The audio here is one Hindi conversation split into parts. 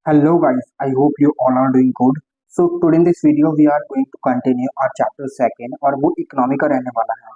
Hello guys, I hope you all are doing good. So today in this video we are going to continue our chapter second और वो इकोनॉमी का रहने वाला है।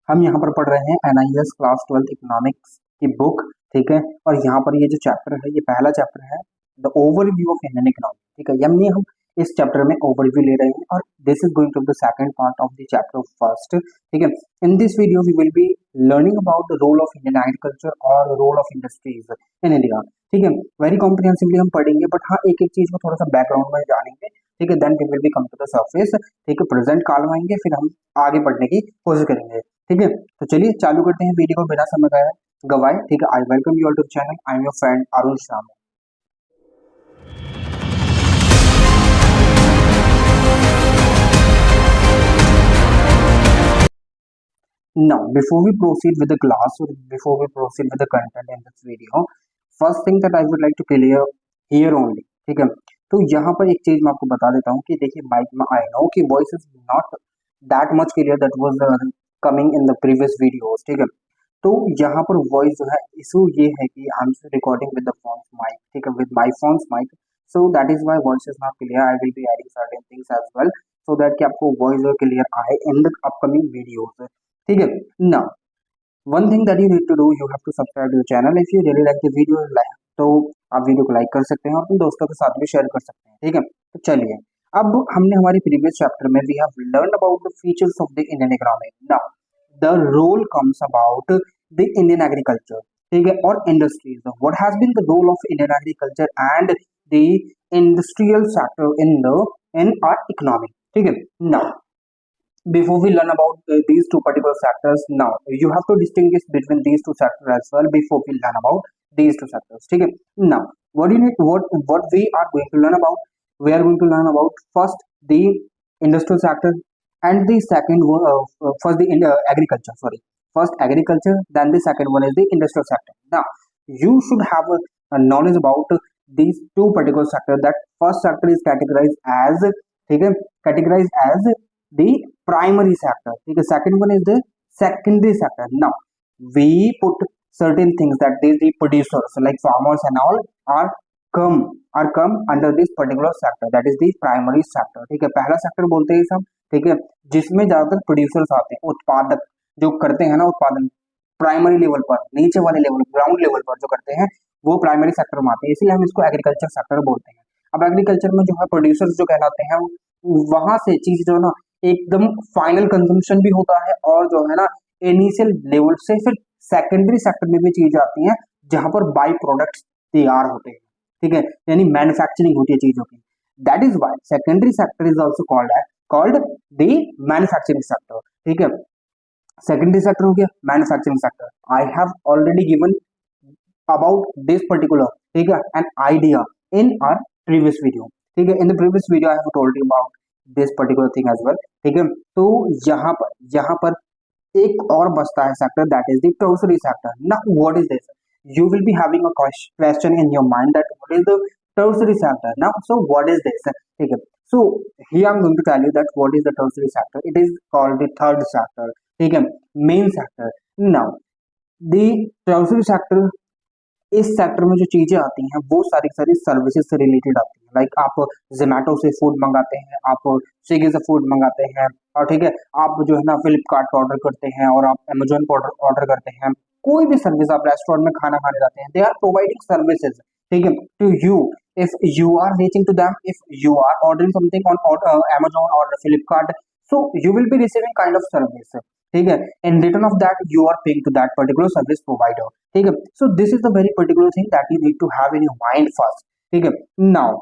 हम यहाँ पर पढ़ रहे हैं NIS क्लास 12 इकोनॉमिक्स की बुक, ठीक है। और यहाँ पर ये जो चैप्टर है ये पहला चैप्टर है, the overview of Indian economy, ठीक है। यानी हम इस चैप्टर में ओवरव्यू ले रहे हैं और this is going to the second part of the chapter first, ठीक है। In this video we will be learning about the role of Indian agriculture और role of industries in India, ठीक है। वेरी कॉम्प्रिहेंसिवली हम पढ़ेंगे, बट हाँ एक एक चीज को थोड़ा सा बैकग्राउंड में जानेंगे, ठीक है। Then we will be come to the surface, ठीक है। प्रेजेंट काल में आएंगे, फिर हम आगे बढ़ने की कोशिश करेंगे, ठीक है। तो चलिए चालू करते हैं वीडियो को बिना समय गवाए, ठीक है। I welcome you all to channel. I am your friend Arun Sharma. Now, before we proceed with the class or before we proceed with the content in this video, first thing that I would like to clear here only, ठीक है। तो यहाँ पर एक चीज मैं आपको बता देता हूँ कि देखिए माइक में आई नो कि voice is not that much clear that was coming in the previous videos, ठीक है। तो यहाँ पर वॉइस जो है इशू ये है कि I am recording with the phone mic, ठीक है, with my phone mic, so that is why voice is not clear. I will be adding certain things as well so that कि आपको वॉइस क्लियर आए इन द अपकमिंग वीडियोस, ठीक है ना। One thing that you need to do, you have to subscribe to the channel if you really like the video, like तो आप वीडियो को लाइक कर सकते हैं और अपने दोस्तों के साथ भी शेयर कर सकते हैं, ठीक है। तो चलिए, अब हमने हमारे प्रीवियस चैप्टर में we have learn about the features of the Indian economy. Now the role comes about the Indian agriculture, ठीक है, और industries. What has been the role of Indian agriculture and the industrial sector in our economy, ठीक है। नाउ before we learn about these two particular sectors, now you have to distinguish between these two sectors as well before we learn about these two sectors, ठीक है। now what you need what we are going to learn about, we are going to learn about first the industrial sector and the second one first the agriculture, sorry, first agriculture, then the second one is the industrial sector. Now you should have a knowledge about these two particular sectors. That first sector is categorized as, ठीक है, categorized as the primary sector, ठीक है। second one is the secondary sector. Now we put certain things that the producers like farmers and all are come under this particular sector, that is the primary sector, ठीक है। पहला सेक्टर बोलते हैं सब, ठीक है, जिसमें ज्यादातर प्रोड्यूसर्स आते हैं, उत्पादक जो करते हैं ना उत्पादन प्राइमरी लेवल पर, नीचे वाले लेवल ग्राउंड लेवल पर जो करते हैं वो प्राइमरी सेक्टर में आते हैं, इसलिए हम इसको एग्रीकल्चर सेक्टर बोलते हैं। अब एग्रीकल्चर में जो है प्रोड्यूसर्स जो कहलाते हैं वहां से चीज जो है ना एकदम फाइनल कंजम्पशन भी होता है और जो है ना इनिशियल लेवल से फिर सेकेंडरी सेक्टर में भी चीज आती है जहां पर बाई प्रोडक्ट्स तैयार होते हैं, ठीक है, यानी मैन्युफैक्चरिंग होती है चीजों की। That is why secondary sector is also called the manufacturing sector, ठीक है। सेकेंडरी सेक्टर हो गया manufacturing sector. I have already given about this particular, ठीक है, an idea in our previous video, ठीक है। In the previous video I have told you about this particular thing as well, ठीक है। तो यहाँ पर एक और बचता है sector, that is the tertiary sector. Now what is this, you will be having a question in your mind that what is the tertiary sector. Now so what is this, ठीक है। So here I am going to tell you that what is the tertiary sector. It is called the third sector, ठीक है, main sector. Now the tertiary sector, इस सेक्टर में जो चीजें आती हैं वो सारी सारी सर्विसेज से रिलेटेड आती हैं। लाइक आप जोमेटो से फूड मंगाते हैं, आप स्विगी से फूड मंगाते हैं, और ठीक है आप जो है ना फ्लिपकार्ट पर ऑर्डर करते हैं और आप अमेजोन पर ऑर्डर करते हैं, कोई भी सर्विस आप रेस्टोरेंट में खाना खाने जाते हैं, दे आर प्रोवाइडिंग सर्विसेज, ठीक है, to you. If you are reaching to them, if you are ordering something on Amazon और Flipkart, so you will be receiving kind of service, ठीक है। In return of that you are paying to that particular service provider, ठीक है। So this is the very particular thing that you need to have in your mind first, ठीक है। नाउ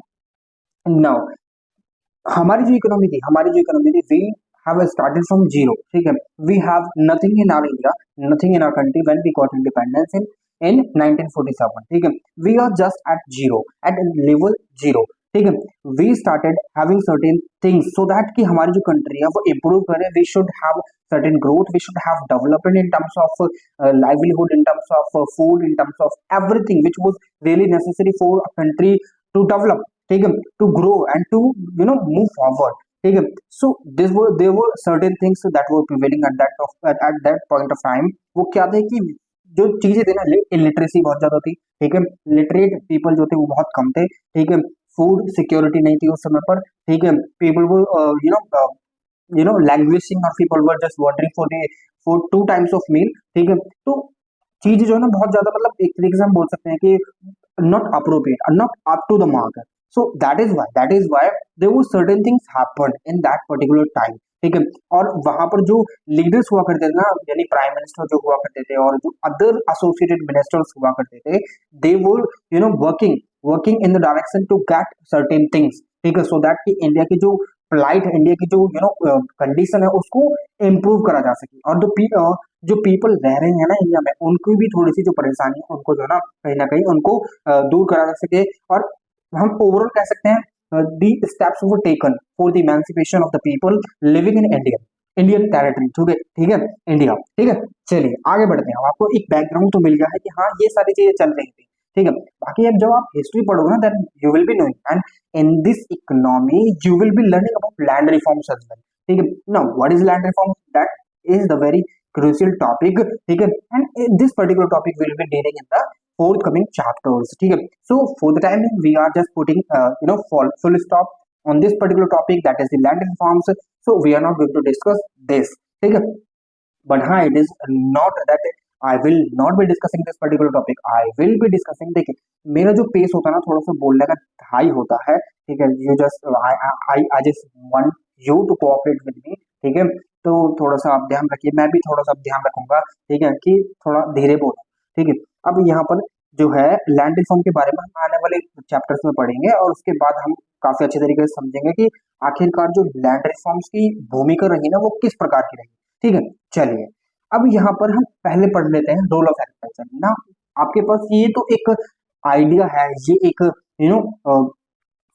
हमारी जो इकोनॉमी थी we have started from zero, ठीक है। We have nothing in our India, nothing in our country when we got independence in 1947, ठीक है। We are just at zero, at level zero, ठीक है। We started having certain things so that कि हमारी जो कंट्री है वो इम्प्रूव करे। We should have certain growth, we should have development in terms of livelihood, in terms of food, in terms of everything which was really necessary for a country to develop, ठीक है, to grow and to move forward, ठीक है। so there were certain things that were prevailing at that point of time। वो क्या थे कि जो चीजें थी ना, इलिटरेसी बहुत ज्यादा थी, ठीक है, लिटरेट पीपल जो थे वो बहुत कम थे, ठीक है, फूड सिक्योरिटी नहीं थी उस समय पर, ठीक है, पीपल वो languishing or people were just wondering for 2 times of meal, ठीक है, तो चीज जो है ना बहुत ज्यादा मतलब एक तरीके से हम बोल सकते हैं कि not appropriate, not up to the mark, so that is why there were certain things happened in that particular time, ठीक है, और वहां पर जो लीडर्स हुआ करते थे ना, यानी प्राइम मिनिस्टर जो हुआ करते थे और जो अदर एसोसिएटेड मिनिस्टर्स हुआ करते थे, they were working working in the direction to get certain things, ठीक है, सो दैट कि इंडिया की जो फ्लाइट, इंडिया की जो कंडीशन है उसको इम्प्रूव करा जा सके, और जो पीपल रह रहे हैं ना इंडिया में, उनको भी थोड़ी सी जो परेशानी है उनको जो है ना कहीं उनको दूर करा जा सके, और हम ओवरऑल कह सकते हैं the steps were taken for the emancipation of the people living in Indian territory, ठीक है, इंडिया, ठीक है। चलिए आगे बढ़ते हैं, आपको एक बैकग्राउंड तो मिल गया है कि हाँ ये सारी चीजें चल रही थी, ठीक है। बाकी अब जब आप हिस्ट्री पढ़ोगे ना, then you will be knowing, and in this economy you will be learning about land reforms as well, ठीक है। Now what is land reform, that is the very crucial topic, ठीक है, and this particular topic will be dealing in the forthcoming chapters, ठीक है। So for the time being we are just putting full stop on this particular topic, that is the land reforms, so we are not going to discuss this, ठीक है। But हाँ, it is not that I will not be discussing this particular topic, I will be discussing, देखिए मेरा जो पेस होता है ना थोड़ा सा बोलने का हाई होता है, ठीक है, you just I just want you to cooperate with me, ठीक है, तो थोड़ा सा आप ध्यान रखिए, मैं भी थोड़ा सा ध्यान रखूंगा, ठीक है, कि थोड़ा धीरे बोलो, ठीक है। अब यहाँ पर जो है लैंड रिफॉर्म के बारे में हम आने वाले चैप्टर्स में पढ़ेंगे, और उसके बाद हम काफी अच्छे तरीके से समझेंगे कि आखिरकार जो लैंड रिफॉर्म्स की भूमिका रही ना वो किस प्रकार की रही, ठीक है। चलिए अब यहाँ पर हम पहले पढ़ लेते हैं रोल ऑफ एग्रीकल्चर ना, आपके पास ये तो एक आइडिया है, ये एक यू नो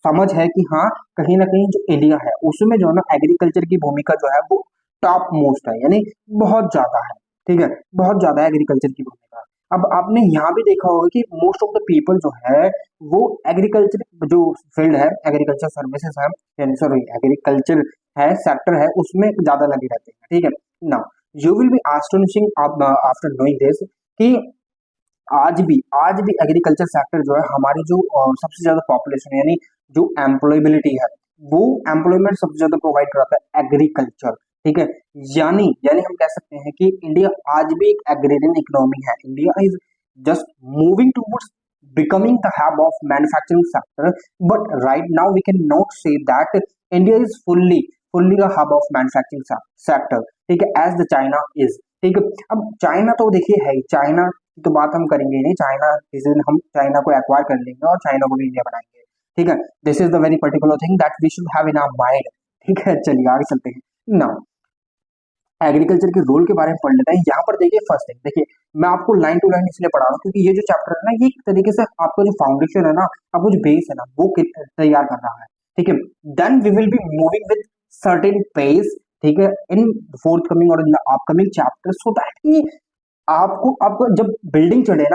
समझ है कि हाँ कहीं ना कहीं जो इंडिया है उसमें जो है ना एग्रीकल्चर की भूमिका जो है वो टॉप मोस्ट है, यानी बहुत ज्यादा है, ठीक है, बहुत ज्यादा है एग्रीकल्चर की भूमिका। अब आपने यहाँ भी देखा होगा कि मोस्ट ऑफ द पीपल जो है वो एग्रीकल्चर जो फील्ड है, एग्रीकल्चर सर्विसेज है, यानी सॉरी एग्रीकल्चर है सेक्टर है, उसमें ज्यादा लगे रहते हैं, ठीक है ना। You will be astonishing after knowing this कि आज भी एग्रीकल्चर सेक्टर जो है हमारी जो सबसे ज्यादा पॉपुलेशन यानी जो एम्प्लॉयबिलिटी है वो एम्प्लॉयमेंट सबसे ज्यादा प्रोवाइड कराता है एग्रीकल्चर, ठीक है। यानी यानी हम कह सकते हैं कि इंडिया आज भी एक एग्रेरियन इकोनॉमी है, India is just moving towards becoming the hub of manufacturing sector, but right now we can not say that India is fully a hub of manufacturing sector, ठीक है, as the China is, ठीक है। अब चाइना तो देखिए है, चाइना की तो बात हम करेंगे ही नहीं, चाइना किसी दिन हम चाइना को एक्वायर कर लेंगे और चाइना को भी इंडिया बनाएंगे, ठीक है। This is the very particular thing that we should have in our mind, ठीक है। चलिए आगे चलते हैं नाउ, एग्रीकल्चर के रोल के बारे में पढ़ लेते हैं। यहाँ पर देखिए फर्स्ट थिंग, देखिए मैं आपको लाइन टू लाइन इसलिए पढ़ा रहा हूँ क्योंकि ये जो चैप्टर है ना ये एक तरीके से आपका जो फाउंडेशन है ना, आपको जो बेस है ना वो तैयार कर रहा है, ठीक है। Then we will be moving with certain pace, ठीक है, इन फोर्थ कमिंग और in the upcoming chapter, so that कि आपको जब बिल्डिंग चढ़े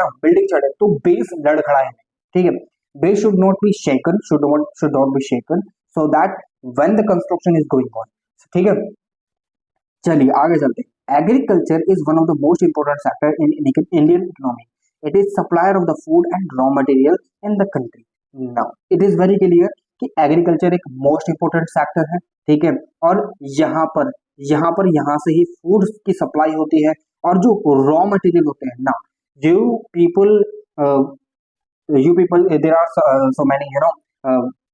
तो बेस लड़खड़ाए, ठीक है, base should not be shaken, should not be shaken, so that when the construction is going on, ठीक है। चलिए आगे चलते हैं। Agriculture is one of the most important sector in Indian economy, it is supplier of the food and raw material in the country. Now it is very clear कि एग्रीकल्चर एक मोस्ट इंपोर्टेंट सेक्टर है, ठीक है, और यहाँ से ही फूड की सप्लाई होती है, और जो रॉ मटेरियल होते हैं ना, you people there are so many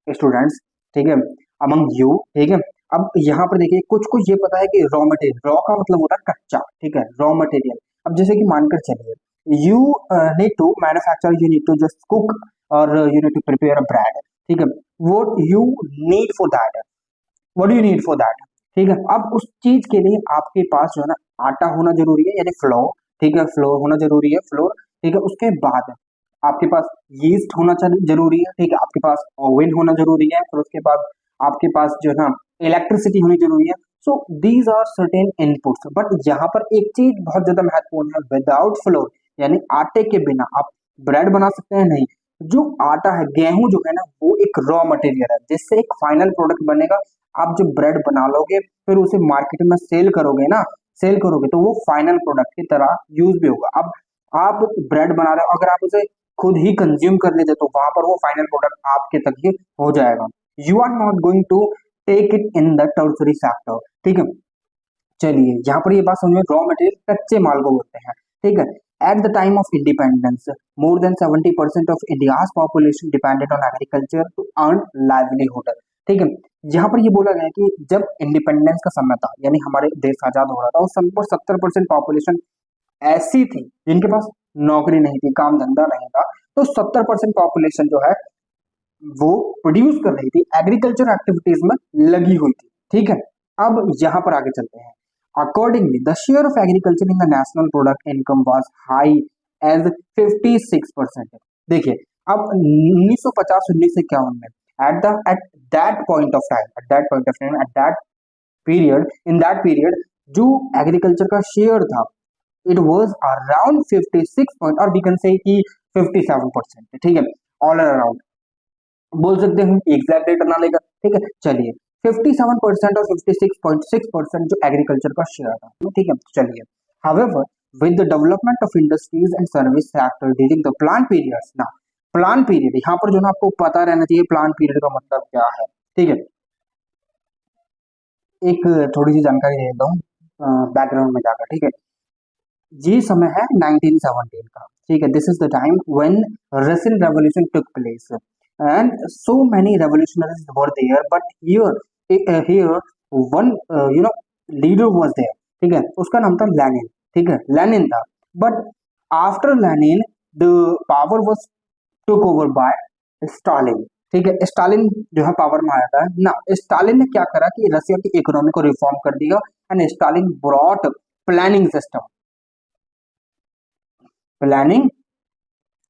students, ठीक है, अमंग यू, ठीक है। अब यहाँ पर देखिए कुछ कुछ ये पता है कि रॉ मटेरियल, रॉ का मतलब होता है कच्चा, ठीक है, रॉ मटेरियल। अब जैसे कि मानकर चलिए you need to manufacture, you need to just cook और you need to prepare a bread, ठीक है, what you need for that, what do you need for that, ठीक है। अब उस चीज के लिए आपके पास जो है ना आटा होना जरूरी है, यानी फ्लोर, ठीक है, फ्लोर होना जरूरी है, फ्लोर, ठीक है। उसके बाद आपके पास यीस्ट होना जरूरी है, ठीक है, आपके पास ओवन होना जरूरी है, फिर उसके बाद आपके पास जो है ना इलेक्ट्रिसिटी होनी जरूरी है। So these are certain inputs, but यहाँ पर एक चीज बहुत ज्यादा महत्वपूर्ण है, विदाउट फ्लोर यानी आटे के बिना आप ब्रेड बना सकते हैं नहीं। जो आटा है, गेहूं जो है ना वो एक रॉ मटेरियल है जिससे एक फाइनल प्रोडक्ट बनेगा। आप जब ब्रेड बना लोगे फिर उसे मार्केट में सेल करोगे तो वो फाइनल प्रोडक्ट की तरह यूज भी होगा। अब आप ब्रेड बना रहे हो, अगर आप उसे खुद ही कंज्यूम कर लेते तो वहां पर वो फाइनल प्रोडक्ट आपके तक ही हो जाएगा। You are not going to take it in the tertiary sector, ठीक है। चलिए यहाँ पर ये बात समझ में, रॉ मटेरियल कच्चे माल को बोलते हैं, ठीक है। At the time of independence more than 70% of India's population depended on agriculture to earn livelihood, ठीक है। यहाँ पर ये बोला गया कि जब इंडिपेंडेंस का समय था, यानी हमारे देश आजाद हो रहा था, उस समय पर 70% पॉपुलेशन ऐसी थी जिनके पास नौकरी नहीं थी, काम धंधा नहीं था। तो 70% पॉपुलेशन जो है वो प्रोड्यूस कर रही थी, एग्रीकल्चर एक्टिविटीज में लगी हुई थी, ठीक है। अब यहाँ पर आगे चलते हैं। Accordingly the share of agriculture in the national product income was high as 56%। देखिए अब 1950-1951 में at that point of time at that period, in that period जो एग्रीकल्चर का शेयर था, इट वाज अराउंड 56 पॉइंट, और वी कैन से कि 57%, ठीक है, ऑल अराउंड बोल सकते हैं, एग्जैक्ट डेटा ना लेकर, ठीक है। चलिए 57% और 56.6% जो एग्रीकल्चर का शेयर था, ठीक है। चलिए however with the development of industries and service sector during the plan periods, ना प्लान पीरियड यहाँ पर जो ना आपको पता रहना चाहिए प्लान पीरियड का मतलब क्या है, ठीक है। एक थोड़ी सी जानकारी दे देता हूँ बैकग्राउंड में जाकर, ठीक है। ये समय है 1917 का, ठीक है। This is the time when Russian revolution took place and so many revolutionaries were there, but here one leader was there, ठीक है। उसका नाम था लेनिन, ठीक है, लेनिन था। But after Lenin the power was took over by Stalin, ठीक है। स्टालिन जो है पावर में आया था ना। स्टालिन ने क्या करा कि रशिया की इकोनॉमी को रिफॉर्म कर दिया and Stalin brought planning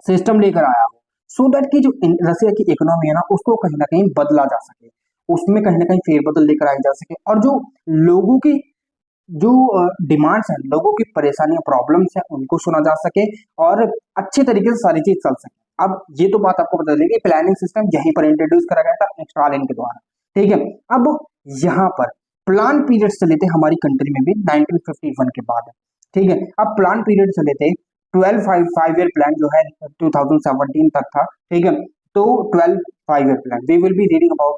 system लेकर आया हो, सो दैट कि जो रशिया की इकोनॉमी है ना उसको कहीं ना कहीं बदला जा सके, उसमें कहीं ना कहीं फेरबदल लेकर आई जा सके, और जो लोगों की जो डिमांड्स हैं, लोगों की परेशानियां प्रॉब्लम्स हैं, उनको सुना जा सके और अच्छे तरीके से सारी चीज चल सके। अब ये तो बात आपको बता दें कि प्लानिंग सिस्टम यहीं पर इंट्रोड्यूस करा गया था स्टालिन के द्वारा, ठीक है। अब यहाँ पर प्लान पीरियड चले थे हमारी कंट्री में भी 1951 के बाद, ठीक है। अब प्लान पीरियड चले थे 12 5 ईयर प्लान जो है 2017 तक था, ठीक है। तो 12 5 year plan we will be reading about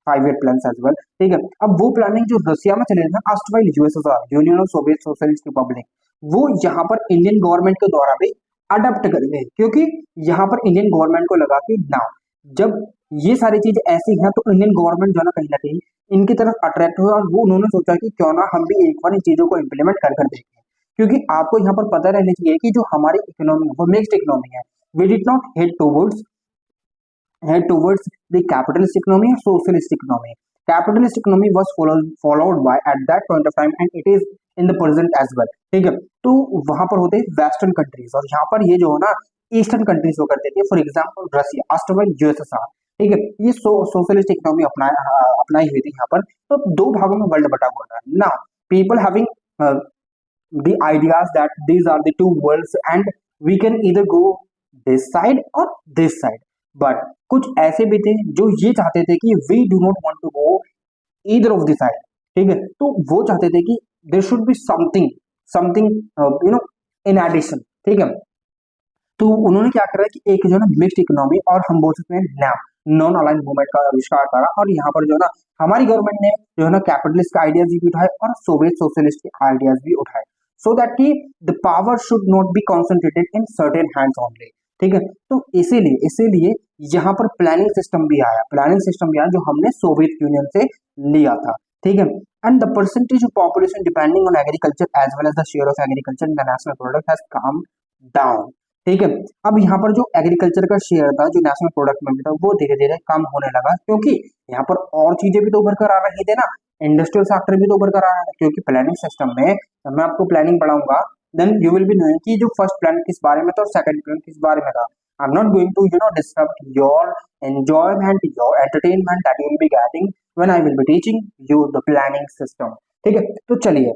5 year plan as well, ठीक है। अब वो प्लानिंग जो रशिया में चले थे Australia USSR union of Soviet socialist Republic, वो यहाँ पर इंडियन गवर्नमेंट के द्वारा भी अडॉप्ट कर गए, क्योंकि यहाँ पर इंडियन गवर्नमेंट को लगा कि ना जब ये सारी चीज ऐसी हैं तो इंडियन गवर्नमेंट जो है ना कहीं ना कहीं इनकी तरफ अट्रैक्ट हुआ, और वो उन्होंने सोचा कि क्यों ना हम भी एक बार इन चीजों को इम्प्लीमेंट कर कर देखें। क्योंकि आपको यहाँ पर पता रहना चाहिए कि जो हमारी इकोनॉमी है वो मिक्स्ड इकोनॉमी है, we did not head towards the capitalist economy or socialist economy. Capitalist economy was followed by at that point of time and it is in the present as well, ठीक है। तो वहां पर होते वेस्टर्न कंट्रीज, और यहाँ पर ये जो है ना ईस्टर्न कंट्रीज वो करते थे, for example Russia, Australia, USSR, ठीक है। ये सोशलिस्ट इकोनॉमी अपनाई हुई थी यहाँ पर। तो दो भागों में वर्ल्ड बटा हुआ था ना, people having the ideas that these are the two worlds and we can either go this side or this side, but कुछ ऐसे भी थे जो ये चाहते थे कि we do not want to go either of the side, ठीक है। तो वो चाहते थे कि there should be something in addition, ठीक है। तो उन्होंने क्या करा कि एक जो है ना मिक्स्ड इकोनॉमी, और हम बोल सकते हैं नॉन अलाइंड मूवमेंट का आविष्कार करा, और यहाँ पर जो है ना हमारी गवर्नमेंट ने जो है ना कैपिटलिस्ट के आइडियाज भी उठाए और सोवियत सोशलिस्ट के आइडियाज भी उठाए, सो दैट कि the power should not be concentrated in certain hands only, ठीक है। तो इसीलिए यहाँ पर प्लानिंग सिस्टम भी आया जो हमने सोवियत यूनियन से लिया था, ठीक है। And the percentage of population depending on agriculture as well as the share of agriculture in the national product has come down, ठीक है। अब यहाँ पर जो एग्रीकल्चर का शेयर था जो नेशनल प्रोडक्ट में भी था वो धीरे धीरे कम होने लगा, क्योंकि यहाँ पर और चीजें भी तो उभर कर आ रही थे ना, इंडस्ट्रियल सेक्टर भी तो उभर कर आ रहा है। क्योंकि प्लानिंग सिस्टम में जब मैं आपको प्लानिंग पढ़ाऊंगा then you will be knowing कि जो फर्स्ट प्लान किस बारे में था और सेकंड प्लान किस बारे में था। I am not going to disturb your enjoyment, your entertainment that you will be getting when I will be teaching you the planning system, ठीक है। तो चलिए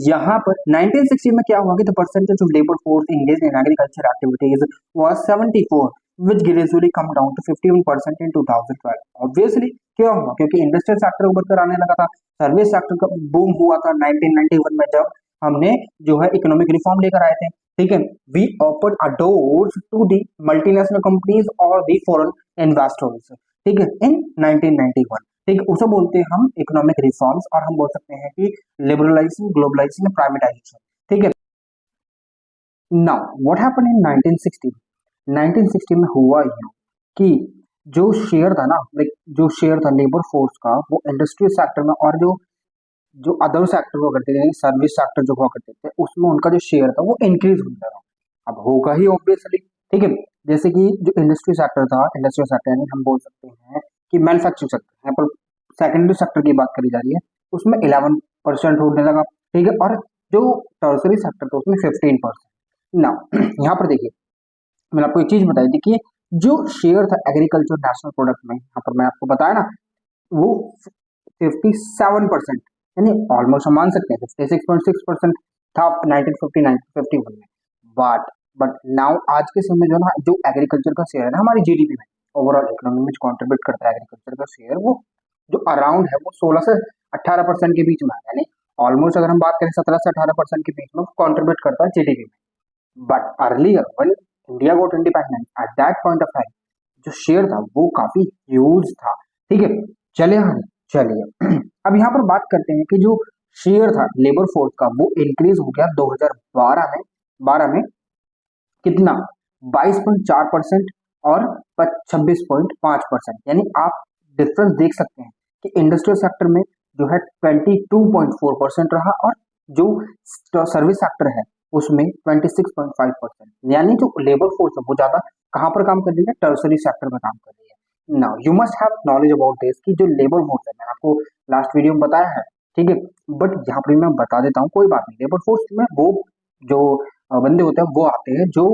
यहाँ पर 1960 में क्या हुआ कि the percentage of labour force engaged in agriculture activities was 74 which gradually come down to 51% in 2012। Obviously क्यों हुआ, क्योंकि इंडस्ट्रियल सेक्टर उभर कर आने लगा था, सर्विस सेक्टर का बूम हुआ था 1991 में जब हमने जो है इकोनॉमिक रिफॉर्म लेकर आए थे, ठीक है, we open a doors to the multinational companies और द फॉरेन इन्वेस्टर्स, ठीक है, इन 1991, ठीक है, उसे बोलते हैं हम इकोनॉमिक रिफॉर्म्स, और हम बोल सकते हैं कि लिबरलाइजेशन, ग्लोबलाइजेशन, प्राइवेटाइजेशन, ठीक है। नाउ व्हाट हैपेंड इन 1960, 1960 में हुआ यूं कि जो शेयर था ना, लाइक जो शेयर था लेबर फोर्स का, वो इंडस्ट्रियल सेक्टर में और जो जो अदर सेक्टर हुआ करते थे, सर्विस सेक्टर जो हुआ करते थे, उसमें उनका जो शेयर था वो इंक्रीज होता रहा। अब होगा ही ऑब्वियसली, ठीक है। जैसे कि जो इंडस्ट्री सेक्टर था, इंडस्ट्रियल सेक्टर यानी हम बोल सकते हैं कि मैन्युफैक्चरिंग सेक्टर, यहाँ पर सेकेंडरी सेक्टर की बात करी जा रही है, उसमें 11% होने लगा, ठीक है, और जो टर्सरी सेक्टर था उसमें 15%। ना यहाँ पर देखिए, मैंने आपको एक चीज बताई थी कि जो शेयर था एग्रीकल्चर नेशनल प्रोडक्ट में, यहाँ पर मैं आपको बताया ना, वो 57%, यानी ऑलमोस्ट हम मान सकते हैं 56.6% था 1959-51 में। बट नाउ आज के समय जो ना, जो एग्रीकल्चर का शेयर है ना हमारी जीडीपी में, ओवरऑल इकोनॉमी में कंट्रीब्यूट करता है एग्रीकल्चर का शेयर, वो जो अराउंड है वो 16 से 18% के बीच में है, यानी ऑलमोस्ट अगर हम बात करें 17 से 18% के बीच में कंट्रीब्यूट करता है जीडीपी में। But earlier when India got independence, eight that point of time जो शेयर था वो काफी ह्यूज था, ठीक है। चलिए हाँ, चलिए अब यहाँ पर बात करते हैं कि जो शेयर था लेबर फोर्स का वो इंक्रीज हो गया 2012 में, 12 में कितना, 22.4% और 26.5%, यानी आप डिफरेंस देख सकते हैं कि इंडस्ट्रियल सेक्टर में जो है 22.4% रहा, और जो सर्विस सेक्टर है उसमें 26.5%, यानी जो लेबर फोर्स है वो ज्यादा कहाँ पर काम कर रही है, टर्सरी सेक्टर में काम कर रही है। Now you must have knowledge about this कि जो लेबर फोर्स है, मैंने आपको लास्ट वीडियो में बताया है, ठीक है, बट यहाँ पर मैं बता देता हूँ, कोई बात नहीं। लेबर फोर्स में वो जो बंदे होते हैं वो आते हैं जो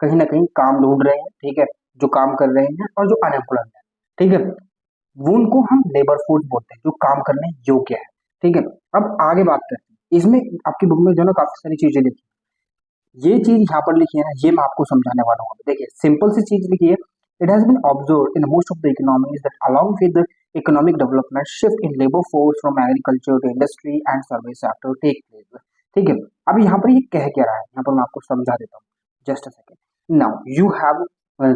कहीं ना कहीं काम ढूंढ रहे हैं, ठीक है, जो काम कर रहे हैं और जो अनएम्प्लॉयड है, ठीक है, वो उनको हम लेबर फोर्स बोलते हैं, जो काम करने योग्य है, ठीक है। अब आगे बात करते हैं, इसमें आपकी बुक में जो ना काफी सारी चीजें लिखी, ये चीज यहाँ पर लिखी है ना, ये मैं आपको समझाने वाला हूँ। देखिए सिंपल सी चीज लिखी है, it has been observed in most of the economies that along with the economic development shift in labour force from agriculture to industry and service sector take place, ठीक है। अब यहाँ पर ये कह क्या रहा है, यहाँ पर मैं आपको समझा देता हूँ, just a second. Now you have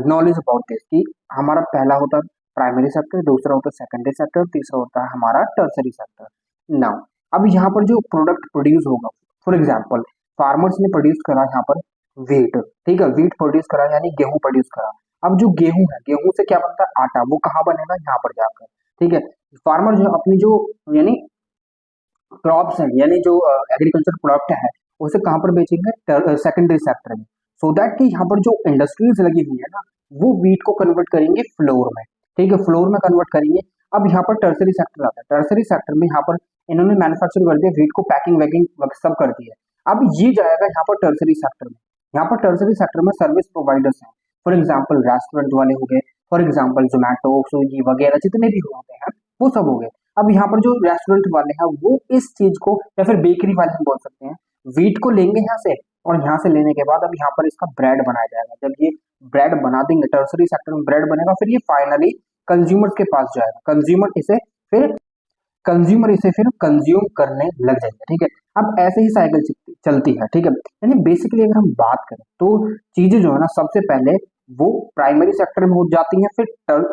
knowledge about this कि हमारा पहला होता है प्राइमरी सेक्टर, दूसरा होता है सेकेंडरी सेक्टर, तीसरा होता है हमारा टर्सरी सेक्टर। नाउ अब यहाँ पर जो प्रोडक्ट प्रोड्यूस होगा, फॉर एग्जाम्पल फार्मर्स ने प्रोड्यूस करा यहाँ पर वीट, ठीक है, वीट प्रोड्यूस करा यानी गेहूं प्रोड्यूस करा। अब जो गेहूं है, गेहूं से क्या बनता है, आटा, वो कहाँ बनेगा, यहाँ पर जाकर, ठीक है। फार्मर जो अपनी जो यानी क्रॉप्स हैं, यानी जो एग्रीकल्चर प्रोडक्ट है, उसे कहाँ पर बेचेंगे, सेकेंडरी सेक्टर में, सो दैट कि यहाँ पर जो इंडस्ट्रीज लगी हुई है ना, वो वीट को कन्वर्ट करेंगे फ्लोर में, ठीक है, फ्लोर में कन्वर्ट करेंगे। अब यहाँ पर टर्सरी सेक्टर आता है, टर्सरी सेक्टर में यहाँ पर इन्होंने मैन्युफैक्चर कर दिया वीट को, पैकिंग वैकिंग सब कर दिया। अब ये जाएगा यहाँ पर टर्सरी सेक्टर में, यहाँ पर टर्सरी सेक्टर में सर्विस प्रोवाइडर्स हैं, फॉर एग्जाम्पल रेस्टोरेंट वाले हो गए, फॉर एग्जाम्पल जोमेटो, स्विगी वगैरह जितने भी होते हैं वो सब हो गए। अब यहाँ पर जो रेस्टोरेंट वाले हैं वो इस चीज को, या फिर बेकरी वाले हम बोल सकते हैं, वीट को लेंगे यहाँ से, और यहाँ से लेने के बाद अब यहाँ पर इसका ब्रेड बनाया जाएगा। जब ये ब्रेड बना देंगे, टर्सरी सेक्टर में ब्रेड बनेगा, फिर ये फाइनली कंज्यूमर के पास जाएगा, कंज्यूमर इसे फिर कंज्यूम करने लग जाएंगे, ठीक है। अब ऐसे ही साइकिल चलती है, ठीक है। यानी बेसिकली अगर हम बात करें तो चीजें जो है ना, सबसे पहले वो प्राइमरी सेक्टर में हो जाती हैं, फिर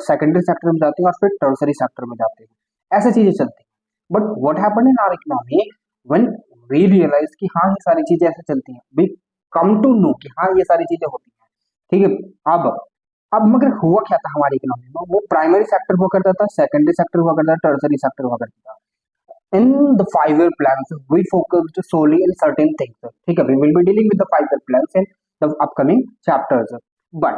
सेकेंडरी सेक्टर में जाती हैं, और फिर टर्सरी सेक्टर में जाती हैं, ऐसे चीजें चलती हैं। But what happened in our economy when we realise कि हाँ ये सारी चीजें ऐसे चलती हैं, वी कम टू नो कि हाँ ये सारी चीजें होती हैं, ठीक है। अब मगर हुआ क्या था हमारी इकोनॉमी में, वो प्राइमरी सेक्टर हुआ करता था, सेकेंडरी सेक्टर हुआ करता था, टर्सरी सेक्टर हुआ करता था। In the 5 year plans we focused solely in certain things, ठीक है, we will be dealing with the 5 year plans in the upcoming chapters, but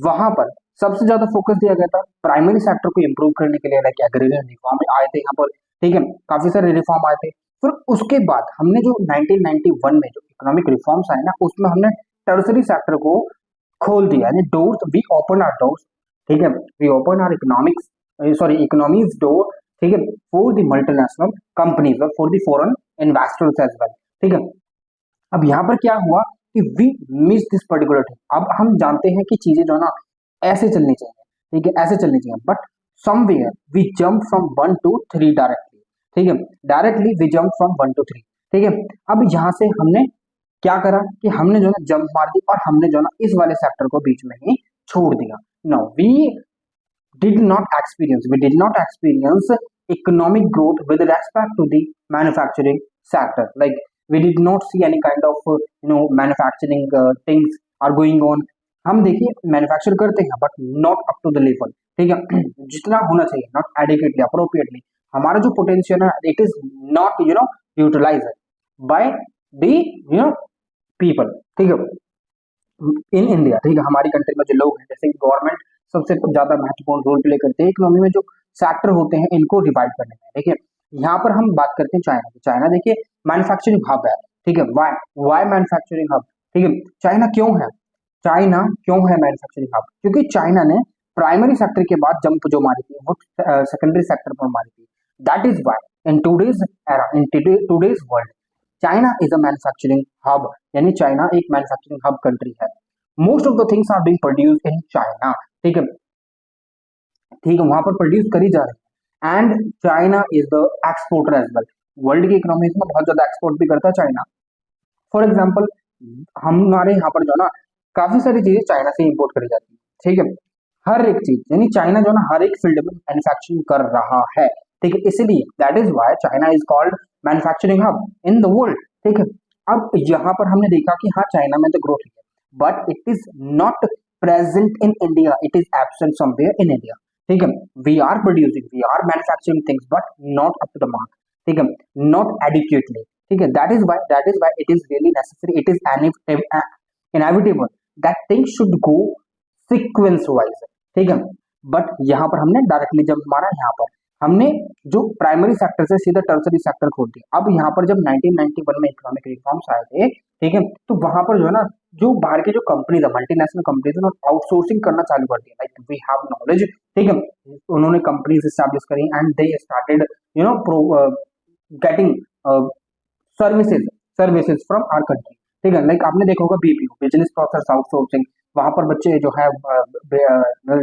वहां पर सबसे ज्यादा फोकस दिया गया था प्राइमरी सेक्टर को इंप्रूव करने के लिए, लाइक एग्रीरियन रिफॉर्म आए थे यहाँ पर, ठीक है, काफी सारे रिफॉर्म आए थे। फिर उसके बाद हमने जो 1991 में जो इकोनॉमिक रिफॉर्म्स आए ना, उसमें हमने टर्सरी सेक्टर को खोल दिया, यानी doors, we open our doors, ठीक है, we open our economies door, ठीक है, फॉर द मल्टीनेशनल कंपनीज और for the foreign investors as well, ठीक है। अब यहाँ पर क्या हुआ कि we miss this particular thing, अब हम जानते हैं कि चीजें जो है ना ऐसे चलनी चाहिए, ठीक है, ऐसे चलनी चाहिए, but somewhere we jump from 1 to 3 directly, ठीक है, directly we jump from 1 to 3, ठीक है। अब यहाँ से हमने क्या करा कि हमने जो है जंप मार दी और हमने जो है ना इस वाले सेक्टर को बीच में ही छोड़ दिया. Now we did not experience economic growth with respect to the manufacturing sector. Like we did not see any kind of manufacturing things are going on. हम देखिए मैन्युफैक्चर करते हैं but not up to the level. ठीक है, जितना होना चाहिए, नॉट एडिक्वेटली, अप्रोप्रिएटली. हमारा जो पोटेंशियल है it is not utilise by the people. ठीक है, इन इंडिया. ठीक है, हमारी कंट्री में जो लोग हैं, जैसे गवर्नमेंट सबसे ज्यादा महत्वपूर्ण रोल प्ले करते हैं इकोनॉमी में. जो सेक्टर होते हैं इनको रिवाइव करने में. देखिए यहाँ पर हम बात करते हैं चाइना की. चाइना देखिए मैन्युफैक्चरिंग हब है. ठीक है, वाई मैन्युफैक्चरिंग हब. ठीक है, चाइना क्यों है, चाइना क्यों है मैन्युफैक्चरिंग हब? क्योंकि चाइना ने प्राइमरी सेक्टर के बाद जंप जो मारी थी वो सेकेंडरी सेक्टर पर मारी थी. That is why in today's era, in today's world, China is a manufacturing hub. यानी चाइना एक मैन्युफैक्चरिंग हब कंट्री है. Most of the things are being produced in China. ठीक है, ठीक है, वहां पर प्रोड्यूस करी जा रही है. And China is the exporter as well. World की इकोनॉमी में बहुत ज्यादा एक्सपोर्ट भी करता है चाइना. फॉर एग्जाम्पल हमारे यहाँ पर जो ना काफी सारी चीजें चाइना से इंपोर्ट करी जाती है. ठीक है, हर एक चीज, यानी चाइना जो ना हर एक फील्ड में मैन्युफैक्चरिंग कर रहा है. ठीक है, इसलिए that is why China is called manufacturing hub in the world. ठीक है, अब यहाँ पर हमने देखा कि हाँ चाइना में तो ग्रोथ है but it is not present in India, it is absent somewhere in India. ठीक है, we are producing, we are manufacturing things but not up to the mark. ठीक है, नॉट एडिक्वेटली. ठीक है, that is why it is really necessary, it is inevitable that things should go sequence wise. ठीक है, बट यहाँ पर हमने डायरेक्टली जब मारा, यहाँ पर हमने जो प्राइमरी सेक्टर से सीधा टर्सरी सेक्टर खोल दिया. अब यहाँ पर जब 1991 में इकोनॉमिक रिफॉर्म्स आए थे, ठीक है, तो वहां पर जो है ना जो बाहर की जो कंपनीज है, मल्टीनेशनल कंपनीज, उन्होंने आउटसोर्सिंग करना चालू कर दिया. Like we have knowledge. ठीक है, उन्होंने कंपनीज एस्टैब्लिश करी and they started getting services services from our country. ठीक है, लाइक आपने देखा होगा बीपीओ, बिजनेस प्रोसेस आउटसोर्सिंग. वहां पर बच्चे जो है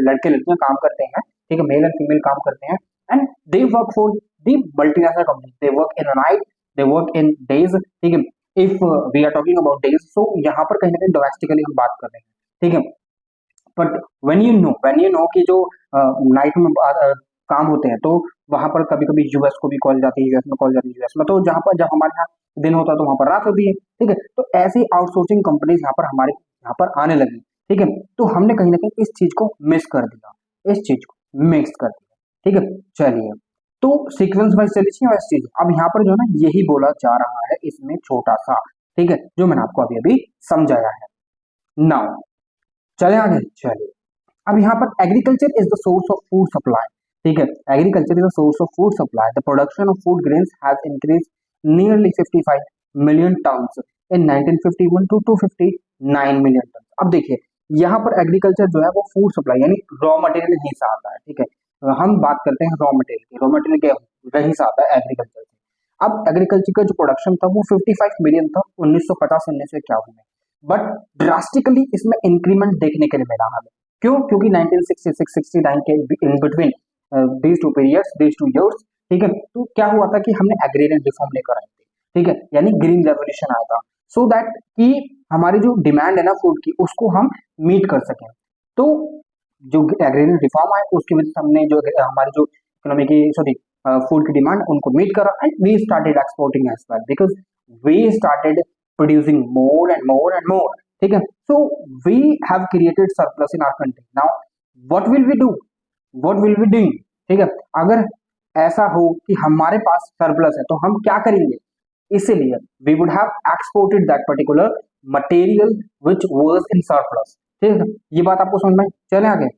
लड़के लड़कियां काम करते हैं. ठीक है, मेल एंड फीमेल काम करते हैं and they work for the multinational company. They work in night, they work in days. ठीक है, if we are talking about days, so यहाँ पर कहीं ना कहीं डोमेस्टिकली हम बात कर रहे हैं. ठीक है, बट when you know कि जो नाइट में काम होते हैं तो वहां पर कभी कभी यूएस को भी कॉल जाती है, यूएस में कॉल जाती है, यूएस में. तो जहां पर जब हमारे यहाँ दिन होता है तो वहां पर रात होती है. ठीक है, तो ऐसी आउटसोर्सिंग कंपनीज यहाँ पर हमारे यहाँ पर आने लगी. ठीक है, तो हमने कहीं ना कहीं इस चीज को मिस कर दिया, इस चीज को मिक्स कर दिया. ठीक है, चलिए तो सीक्वेंस वाइज चलिए वैसे चीज. अब यहाँ पर जो है ना यही बोला जा रहा है इसमें छोटा सा. ठीक है, जो मैंने आपको अभी अभी समझाया है. नाउ चले आगे. चलिए अब यहाँ पर agriculture is the source of food supply. ठीक है, agriculture is the source of food supply. The production of food grains has increase nearly 55 million tons in 1951 to 259 million ton. अब देखिए यहाँ पर एग्रीकल्चर जो है वो फूड सप्लाई यानी रॉ मटेरियल यहीं से आता है. ठीक है, हम बात करते हैं रॉ मटेरियल की. रॉ मटेरियल क्या यहीं से आता है, एग्रीकल्चर से. अब एग्रीकल्चर का जो प्रोडक्शन था वो 55 मिलियन था 1950 1951 में. बट ड्रास्टिकली इसमें इंक्रीमेंट देखने के लिए मिला हमें. क्यों? क्योंकि 1966-69 के in between these two periods, these two years. ठीक है, तो क्या हुआ था कि हमने एग्रेरियन रिफॉर्म लेकर आए थे. ठीक है, यानी ग्रीन रेवोल्यूशन आया था सो दैट कि हमारी जो डिमांड है ना फूड की उसको हम मीट कर सकें. तो जो एग्रेरियन रिफॉर्म आए उसकी वजह से हमने जो हमारी जो इकोनॉमी की सॉरी फूड की डिमांड उनको मीट करा and we started exporting as well because we started producing more and more and more. ठीक है, so we have created surplus in our country. Now what will we do, what will we doing. ठीक है, अगर ऐसा हो कि हमारे पास सरप्लस है तो हम क्या करेंगे. इसीलिए we would have exported that particular material which was in surplus. ठीक है, ये बात आपको समझ में. चले आगे.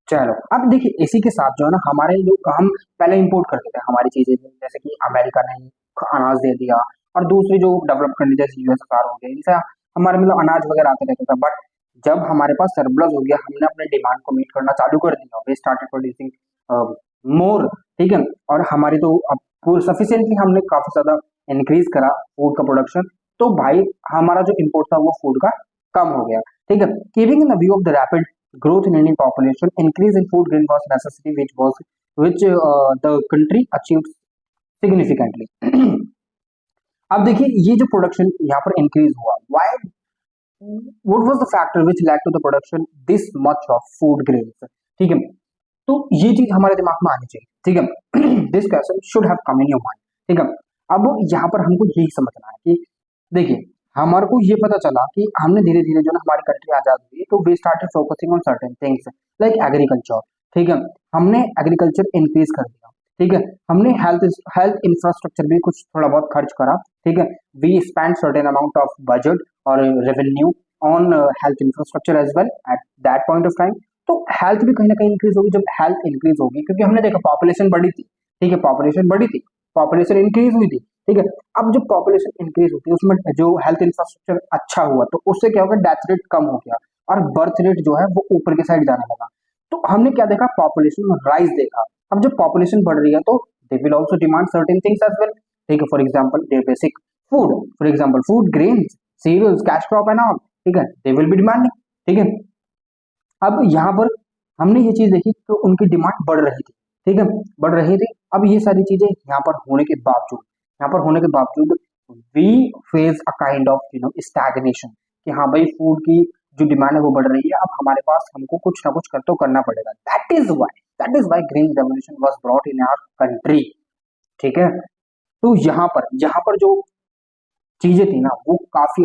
चलो अब देखिए इसी के साथ जो है ना हमारे जो हम पहले इंपोर्ट करते थे हमारी चीजें, जैसे कि अमेरिका ने अनाज दे दिया और दूसरी जो डेवलप कंट्री जैसे यूएसएसआर हो गए, इनसे हमारे मतलब अनाज वगैरह आते रहता था. बट जब हमारे पास सरप्लस हो गया हमने अपने डिमांड को मीट करना चालू कर दिया. We started producing more. ठीक है, और हमारी तो अब सफिशिएंटली हमने काफी ज्यादा इंक्रीज करा फूड का प्रोडक्शन. तो भाई हमारा जो इम्पोर्ट था वो फूड का कम हो गया. ठीक है, keeping in the view of the rapid growth in Indian population, increase in food grain was necessary, which the country achieved significantly. अब देखिए ये जो प्रोडक्शन यहाँ पर इंक्रीज हुआ, why, what was the factor which led to the production this much of food grains, ठीक है। तो ये चीज हमारे दिमाग में आनी चाहिए, ठीक है। This question should have come in your mind, ठीक है। अब यहाँ पर हमको यही समझना है कि देखिए हमारे को ये पता चला कि हमने धीरे धीरे जो ना हमारी कंट्री आजाद हुई तो we started focusing on certain things like agriculture, ठीक है। हमने एग्रीकल्चर इंक्रीज कर दिया, ठीक है। हमने हेल्थ हेल्थ इंफ्रास्ट्रक्चर भी कुछ थोड़ा बहुत खर्च करा, ठीक है। We spend certain amount of budget और revenue on health infrastructure as well at that point of time. तो हेल्थ भी कहीं ना कहीं इंक्रीज होगी, जब हेल्थ इंक्रीज होगी क्योंकि हमने देखा पॉपुलेशन बढ़ी थी, ठीक है, पॉपुलेशन बढ़ी थी, पॉपुलेशन इंक्रीज हुई थी, ठीक है। अब जब पॉपुलेशन इंक्रीज होती है उसमें जो हेल्थ इंफ्रास्ट्रक्चर अच्छा हुआ तो उससे क्या होगा, डेथ रेट कम हो गया और बर्थ रेट जो है वो ऊपर के साइड जाने लगा। तो हमने क्या देखा, पॉपुलेशन में राइज देखा। अब जब पॉपुलेशन बढ़ रही है तो they will also demand certain things as well, ठीक है। For example their basic food, for example food grains cereals cash crop and all, ठीक है, दे विल बी डिमांडिंग, ठीक है। अब यहाँ पर हमने ये चीज देखी तो उनकी डिमांड बढ़ रही थी, ठीक है, बढ़ रही थी। अब ये सारी चीजें यहाँ पर होने के बावजूद, यहाँ पर होने के बावजूद we face a kind of stagnation कि हाँ भाई फूड की जो डिमांड है वो बढ़ रही है, अब हमारे पास हमको कुछ ना कुछ कर तो करना पड़ेगा। That is why green revolution was brought in our country, ठीक है। तो यहाँ पर जो चीजें थी ना वो काफी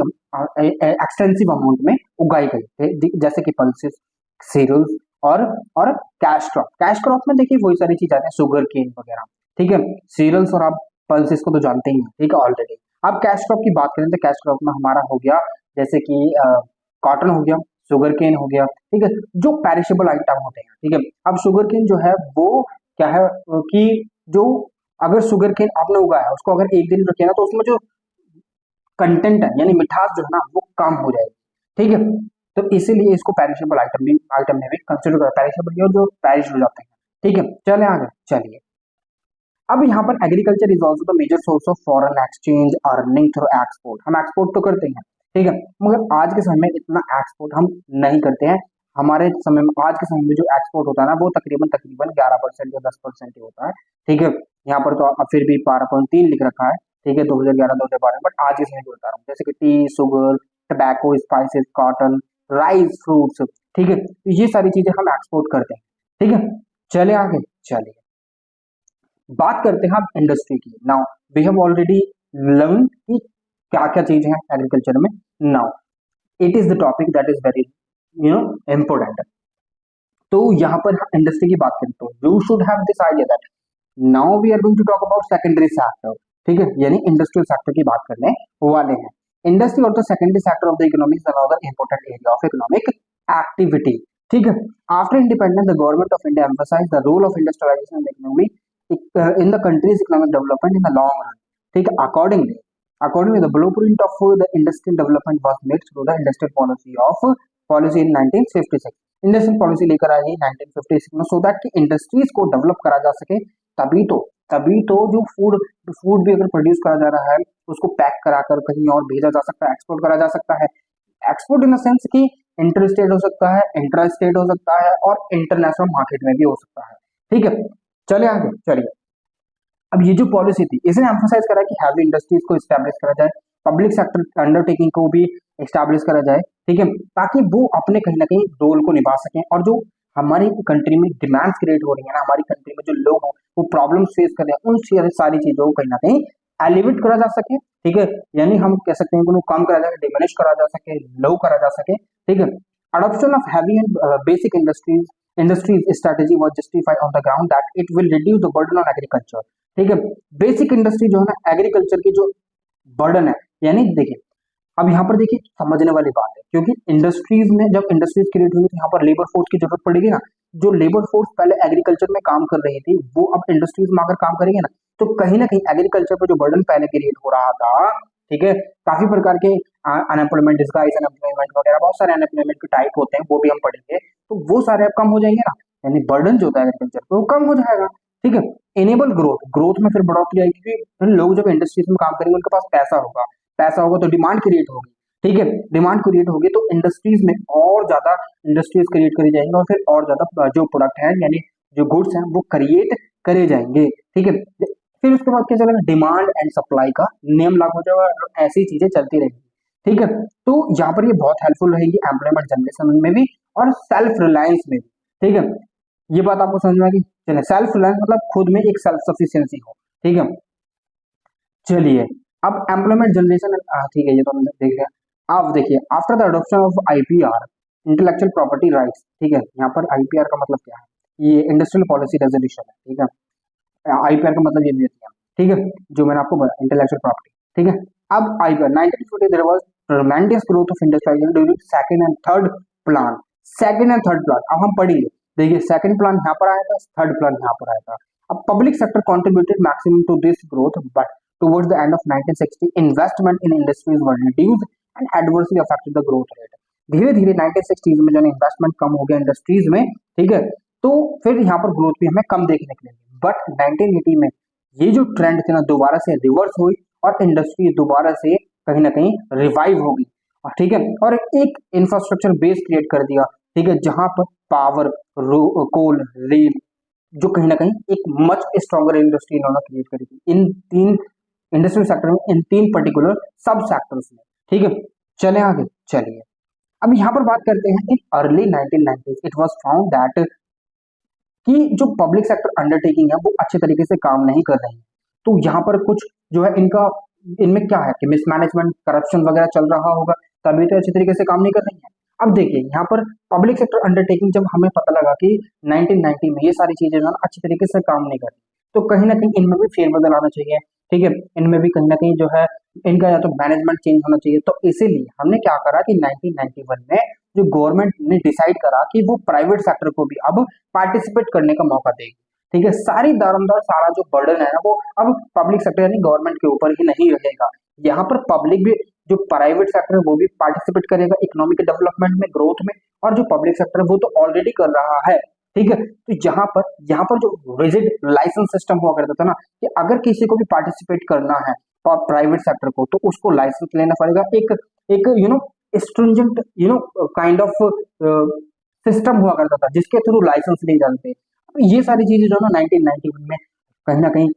एक्सटेंसिव अमाउंट में उगाई गई थे, जैसे कि पल्सेस, सीरियल्स और और कैश क्रॉप में देखिए वही सारी चीज आती है, शुगर केन वगैरह, ठीक है। सीरियल्स और आप पल्सेस को तो जानते ही हैं, ठीक है ऑलरेडी। अब कैश क्रॉप की बात करें तो कैश क्रॉप में हमारा हो गया जैसे कि कॉटन हो गया, शुगर केन हो गया, ठीक है, जो पेरिशेबल आइटम होते हैं, ठीक है। अब शुगर केन जो है वो क्या है कि जो अगर शुगर केन आपने उगाया उसको अगर एक दिन रखिए ना तो उसमें जो कंटेंट है यानी मिठास जो है ना वो कम हो जाएगी, ठीक है। तो इसीलिए इसको पेरिशेबल आइटम में भी कंसिडर कर, पेरिशेबल जो पैरिश हो जाते हैं, ठीक है। चले आगे चलिए। अब यहाँ पर agriculture is also the major source of foreign exchange earning through export. हम एक्सपोर्ट तो करते हैं, ठीक है, मगर आज के समय में इतना एक्सपोर्ट हम नहीं करते हैं। हमारे समय में आज के समय में जो एक्सपोर्ट होता है ना वो तकरीबन तकरीबन 11% या 10% ही होता है, ठीक है। यहाँ पर तो अब फिर भी 12.3 लिख रखा है, ठीक है, 2011-2012, बट आज के समय की बता रहा हूँ जैसे कि T, sugar, tobacco, spices, cotton, rice, fruits, ठीक है। तो ये सारी चीजें हम एक्सपोर्ट करते हैं, ठीक है। चले आगे चलिए बात करते हैं अब इंडस्ट्री की। Now we have already learn कि क्या क्या चीज है एग्रीकल्चर में। Now it is the topic that is very important. तो यहाँ पर इंडस्ट्री की बात करें तो you should have this idea that now we are going to talk about secondary sector, ठीक है, यानी इंडस्ट्रियल सेक्टर की बात करने वाले हैं। इंडस्ट्री और the secondary sector of the economy is another important area of economic activity, ठीक है। After independence the government of India emphasised the role of industrialisation in the economy in the country's economic development in the long run, ठीक है। accordingly the blueprint of the industrial development was made through the industrial policy in 1956। Industrial policy लेकर आई 1956 में सो दैट कि इंडस्ट्रीज को डेवलप करा जा सके। तभी तो जो फूड भी अगर प्रोड्यूस करा जा रहा है उसको पैक कराकर कहीं और भेजा जा सकता है, एक्सपोर्ट करा जा सकता है। एक्सपोर्ट इन द सेंस कि इंटर स्टेट हो सकता है, इंट्रा स्टेट हो सकता है और इंटरनेशनल मार्केट में भी हो सकता है, ठीक है। चले आगे चलिए। अब ये जो पॉलिसी थी इसने एम्फोसाइज करा कि हैवी इंडस्ट्रीज को स्टैब्लिश करा जाए, पब्लिक सेक्टर अंडरटेकिंग को भी स्टैब्लिश करा जाए, ठीक है, ताकि वो अपने कहीं ना कहीं रोल को निभा सकें। और जो हमारी कंट्री में डिमांड्स क्रिएट हो रही है ना, हमारी कंट्री में जो लोग हैं वो प्रॉब्लम्स फेस कर रहे हैं, उन सारी चीजों को कहीं ना कहीं एलिवेट करा जा सके, ठीक है, यानी हम कह सकते हैं कि उनको कम करा जा सके, डिमिनिश करा जा सके, लो करा जा सके, ठीक है। Adoption of heavy and basic industries strategy was justified on the ground that it will reduce the burden on agriculture, ठीक है। बेसिक इंडस्ट्री जो है ना एग्रीकल्चर की जो बर्डन है, यानी देखिए अब यहाँ पर देखिए समझने वाली बात है क्योंकि इंडस्ट्रीज में जब इंडस्ट्रीज क्रिएट हुई तो यहाँ पर लेबर फोर्स की जरूरत पड़ेगी ना। जो लेबर फोर्स पहले एग्रीकल्चर में काम कर रही थी वो अब इंडस्ट्रीज में आकर काम करेंगे ना, तो कहीं ना कहीं एग्रीकल्चर पर जो बर्डन पहले क्रिएट हो रहा था, ठीक है, काफी प्रकार के अनएम्प्लॉयमेंट, डिस्गाइज अनएम्प्लॉयमेंट वगैरह बहुत सारे अनएम्प्लॉयमेंट के टाइप होते हैं, वो भी हम पढ़ेंगे। तो वो सारे अब कम हो जाएंगे ना, यानी बर्डन जो होता है एग्रीकल्चर पे वो कम हो जाएगा, ठीक है। इनेबल ग्रोथ में फिर बढ़ोतरी आएगी क्योंकि लोग जब इंडस्ट्रीज में काम करेंगे उनके पास पैसा होगा तो डिमांड क्रिएट होगी, ठीक है। डिमांड क्रिएट होगी तो इंडस्ट्रीज में और ज्यादा इंडस्ट्रीज क्रिएट करी जाएंगे और फिर और ज्यादा जो प्रोडक्ट है यानी जो गुड्स हैं वो क्रिएट करे जाएंगे, ठीक है। फिर उसके बाद क्या चलेगा, डिमांड एंड सप्लाई का नियम लागू हो जाएगा और ऐसी चीजें चलती रहेगी। ठीक है, तो यहाँ पर ये बहुत हेल्पफुल रहेगी एम्प्लॉयमेंट जनरेशन में भी और सेल्फ रिलायंस में भी। ठीक है, ये बात आपको समझ में आएगी। चलिए, सेल्फ रिलायंस मतलब खुद में एक सेल्फ सफिशियंसी हो। ठीक है, चलिए अब एम्प्लॉयमेंट जनरेशन, ठीक है, ये तो हमने देख लिया। अब देखिए, after the adoption of IPR, intellectual property rights, ठीक है, यहाँ पर आईपीआर का मतलब क्या है, ये इंडस्ट्रियल पॉलिसी रेजोल्यूशन है। ठीक है, आईपीआर का मतलब ये भी है, ठीक है, जो मैंने आपको बताया इंटेलेक्चुअल प्रॉपर्टी। ठीक है, अब IPR 1940 there was tremendous growth of industrialisation during second and third plan. Second and third plan अब हम पढ़ेंगे। देखिए, सेकंड प्लान यहाँ पर आया था, थर्ड प्लान यहाँ पर आया था। अब public sector contributed maximum to this growth, but towards the end of 1960 investment in industries were reduced and adversely affected the growth rate। धीरे धीरे 1960s में जो इन्वेस्टमेंट कम हो गया इंडस्ट्रीज में, ठीक है, तो फिर यहाँ पर ग्रोथ भी हमें कम देखने को मिली। बट 1980 में ये जो ट्रेंड थी ना, दोबारा से रिवर्स हुई और इंडस्ट्री दोबारा से कहीं ना कहीं रिवाइव होगी। ठीक है, और एक इंफ्रास्ट्रक्चर बेस क्रिएट कर दिया। ठीक है, जहां पर पावर, कोल, रेल, जो कहीं ना कहीं एक मच स्ट्रॉन्गर इंडस्ट्री इन्होंने क्रिएट करी थी इन तीन इंडस्ट्रियल सेक्टर में, इन तीन पर्टिकुलर सब सेक्टर्स में। ठीक है, चले आगे। चलिए अब यहाँ पर बात करते हैं, in early 1990s it was found that कि जो पब्लिक सेक्टर अंडरटेकिंग है वो अच्छे तरीके से काम नहीं कर रही है। तो यहाँ पर कुछ जो है इनका, इनमें क्या है कि मिसमैनेजमेंट, करप्शन वगैरह चल रहा होगा, तभी तो अच्छे तरीके से काम नहीं कर रही है। अब देखिए, यहाँ पर पब्लिक सेक्टर अंडरटेकिंग जब हमें पता लगा कि 1990 में ये सारी चीजें जो है अच्छी तरीके से काम नहीं कर रही, तो कहीं ना कहीं इनमें भी फेरबदल आना चाहिए। ठीक है, इनमें भी कहीं ना कहीं जो है इनका या तो मैनेजमेंट चेंज होना चाहिए। तो इसीलिए हमने क्या करा कि 1991 में जो गवर्नमेंट ने डिसाइड करा कि वो प्राइवेट सेक्टर को भी अब पार्टिसिपेट करने का मौका देगी। ठीक है, सारी दारोमदार, सारा जो बर्डन है ना वो अब पब्लिक सेक्टर यानी गवर्नमेंट के ऊपर ही नहीं रहेगा। यहाँ पर पब्लिक भी, जो प्राइवेट सेक्टर है वो भी पार्टिसिपेट करेगा इकोनॉमिक डेवलपमेंट में, ग्रोथ में, और जो पब्लिक सेक्टर है वो तो ऑलरेडी कर रहा है। ठीक है, तो यहाँ पर जो रिजिड लाइसेंस सिस्टम हुआ करता था ना, कि अगर किसी को भी पार्टिसिपेट करना है प्राइवेट सेक्टर को, तो उसको लाइसेंस लेना पड़ेगा, एक एक स्ट्रिंजेंट काइंड ऑफ सिस्टम हुआ करता था जिसके थ्रू लाइसेंस लिए जाते थे। ये सारी चीजें जो है ना 1991 में कहीं ना कहीं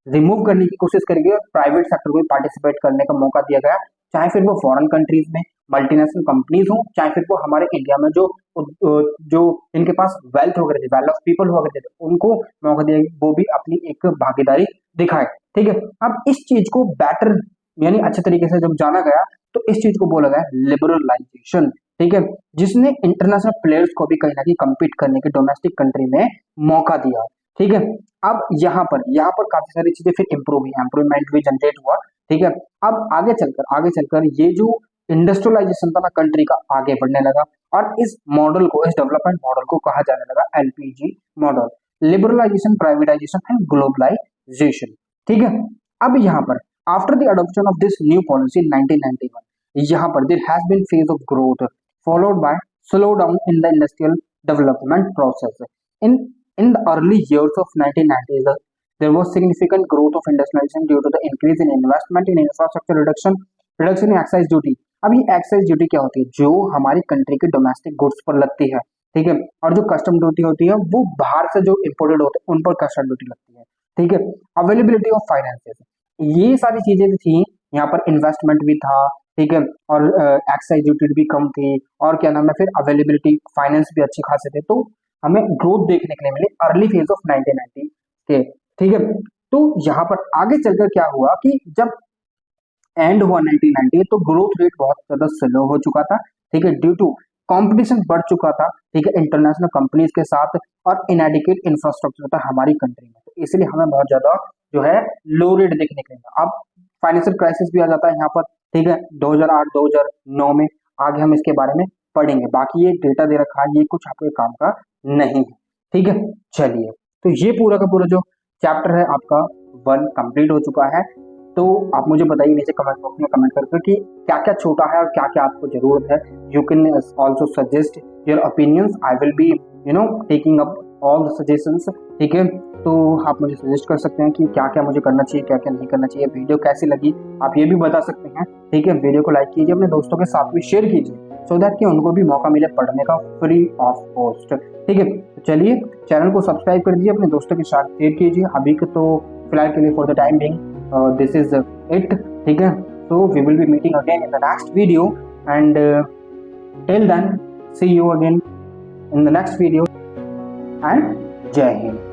रिमूव करने की कोशिश करी गई और प्राइवेट सेक्टर को पार्टिसिपेट करने का मौका दिया गया, चाहे फिर वो फॉरेन कंट्रीज में मल्टीनेशनल कंपनीज हो, चाहे फिर वो हमारे इंडिया में जो जो इनके पास वेल्थ हो गए थे, वेल्थ ऑफ पीपल हुआ करते थे, उनको मौका दिया, वो भी अपनी एक भागीदारी दिखाए। ठीक है, अब इस चीज को बेटर यानी अच्छे तरीके से जब जाना गया, तो इस चीज को बोला गया लिबरलाइजेशन। ठीक है, जिसने इंटरनेशनल प्लेयर्स को भी कहीं ना कहीं कम्पीट करने के डोमेस्टिक कंट्री में मौका दिया। ठीक है, अब यहाँ पर काफी सारी चीजें फिर इंप्रूव हुई, एम्प्लॉयमेंट भी जनरेट हुआ। ठीक है, अब आगे चलकर ये जो इंडस्ट्रियलाइजेशन था ना कंट्री का, आगे बढ़ने लगा और इस मॉडल को, इस डेवलपमेंट मॉडल को कहा जाने लगा LPG model, liberalisation, privatisation and globalisation. ठीक है, अब यहाँ पर after the adoption of this new policy in 1991, यहाँ पर there has been phase of growth followed by slowdown in the industrial development process. In the early years of 1990s, there was significant growth of industrialization due to the increase in investment in infrastructure, reduction in excise duty। अब ये एक्साइज ड्यूटी क्या होती है, जो हमारी कंट्री के डोमेस्टिक गुड्स पर लगती है। ठीक है, और जो कस्टम ड्यूटी होती है वो बाहर से जो इम्पोर्टेड होते हैं उन पर कस्टम ड्यूटी लगती है। ठीक है, अवेलेबिलिटी ऑफ फाइनेंसेस, ये सारी चीजें थी, यहाँ पर इन्वेस्टमेंट भी था। ठीक है, और एक्साइज ड्यूटी भी कम थी, और क्या नाम है, फिर अवेलेबिलिटी, फाइनेंस भी अच्छे खासे थे, तो हमें ग्रोथ देखने के लिए मिली अर्ली फेज ऑफ 1990 के। ठीक है, तो यहाँ पर आगे चलकर क्या हुआ कि जब एंड हुआ 1990, तो ग्रोथ रेट बहुत ज्यादा स्लो हो चुका था। ठीक है, ड्यू टू कंपटीशन बढ़ चुका था। ठीक है, इंटरनेशनल कंपनीज के साथ, और इनएडिक्वेट इंफ्रास्ट्रक्चर था हमारी कंट्री में, तो इसलिए हमें बहुत ज्यादा जो है लो रेट देखने के लिए। अब फाइनेंशियल क्राइसिस भी आ जाता है यहाँ पर। ठीक है, 2008-2009 में, आगे हम इसके बारे में पढ़ेंगे। बाकी ये डेटा दे रखा है, ये कुछ आपके काम का नहीं है। ठीक है, चलिए, तो ये पूरा का पूरा जो चैप्टर है आपका 1 कंप्लीट हो चुका है। तो आप मुझे बताइए नीचे कमेंट बॉक्स में कमेंट करके कि क्या क्या छोटा है और क्या क्या आपको जरूरत है। You can also suggest your opinions, I will be taking up all the suggestions. ठीक है, तो आप मुझे सजेस्ट कर सकते हैं कि क्या क्या मुझे करना चाहिए, क्या क्या नहीं करना चाहिए। वीडियो कैसी लगी आप ये भी बता सकते हैं। ठीक है, वीडियो को लाइक कीजिए, अपने दोस्तों के साथ भी शेयर कीजिए। सो दैट कि उनको भी मौका मिले पढ़ने का फ्री ऑफ कॉस्ट। ठीक है, तो चलिए चैनल को सब्सक्राइब कर दीजिए, अपने दोस्तों के साथ शेयर कीजिए। अभी के तो फिलहाल के लिए for the time being this is it. ठीक है, so we will be meeting again in the next video, and till then see you again in the next video, and Jai Hind।